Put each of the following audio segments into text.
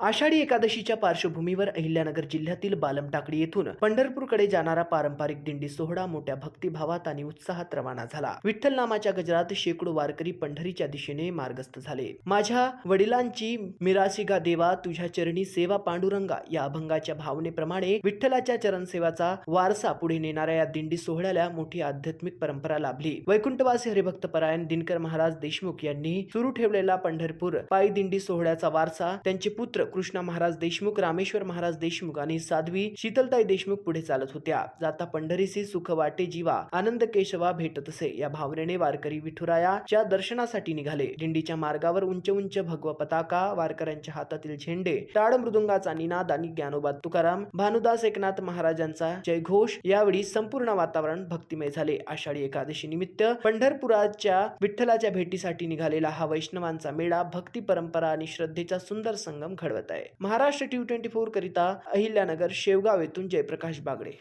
आषाढी एकादशीच्या पार्श्वभूमीवर अहिल्यानगर जिल्ह्यातील बालमटाकडी येथून पंढरपूरकडे जाणारा पारंपरिक दिंडी सोहळा मोठ्या भक्तिभावात आणि उत्साहात रवाना झाला। विठ्ठल नामाच्या गजरात शेकडो वारकरी पंढरीच्या दिशेने मार्गस्थ झाले। माझ्या वडिलांची मिरासिगा देवा तुझ्या चरणी सेवा पांडुरंगा या अभंगाच्या भावनेप्रमाणे विठ्ठलाच्या चरणसेवाचा वारसा पुढे नेणाऱ्या या दिंडी सोहळ्याला मोठी आध्यात्मिक परंपरा लाभली। वैकुंठवासी हरिभक्तपरायण दिनकर महाराज देशमुख यांनी सुरू ठेवलेला पंढरपूर पायी दिंडी सोहळ्याचा वारसा त्यांचे पुत्र कृष्णा महाराज देशमुख, रामेश्वर महाराज देशमुख आणि साध्वी शीतलताई देशमुख पुढे चालत होत्या। जाता पंढरीसी सुख वाटे जीवा, आनंद केशवा भेटत असे या भावनेने वारकरी विठुरायाच्या दर्शनासाठी निघाले। दिंडीच्या मार्गावर उंच उंच भगवा पताका, वारकऱ्यांच्या हातातील झेंडे, टाळ मृदुंगाचा निनाद आणि ज्ञानोबा तुकाराम, भानुदास एकनाथ महाराजांचा जयघोष यावेळी संपूर्ण वातावरण भक्तिमय झाले। आषाढी एकादशी निमित्त पंढरपुराच्या विठ्ठलाच्या भेटीसाठी निघालेला हा वैष्णवांचा मेळा भक्ती परंपरा आणि श्रद्धेचा सुंदर संगम घडवत आहे। महाराष्ट्र T24 करिता अहिल्यानगर शेवगाव येथून जयप्रकाश बागडे।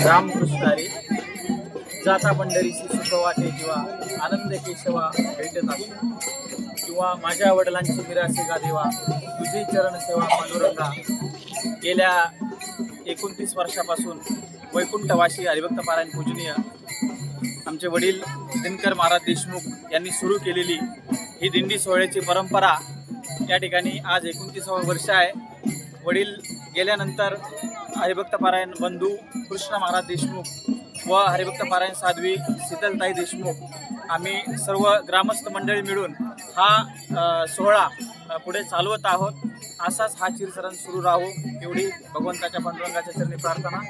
रामकृष्ण हरी। जाता पंढरीसी सुख वाटे जीवा, आनंद केशवा भेटत असो, किंवा माझ्या वडिलांची मिरासिगा देवा तुझी चरण सेवा पांडुरंगा। गेल्या 29 वर्षापासून वैकुंठवासी हरिभक्तपरायण पूजनीय आमचे वडील दिनकर महाराज देशमुख यांनी सुरू केलेली ही दिंडी सोहळ्याची परंपरा या ठिकाणी आज 29वे वर्ष आहे। वडील गेल्यानंतर हरिभक्तपरायण बंधू कृष्ण महाराज देशमुख व हरिभक्तपरायण साध्वी शीतलताई देशमुख आम्ही सर्व ग्रामस्थ मंडळी मिळून हा सोहळा पुढे चालवत आहोत। असाच हा चिरसरण सुरू राहू एवढी भगवंताच्या पांडुरंगाच्या चरणी प्रार्थना।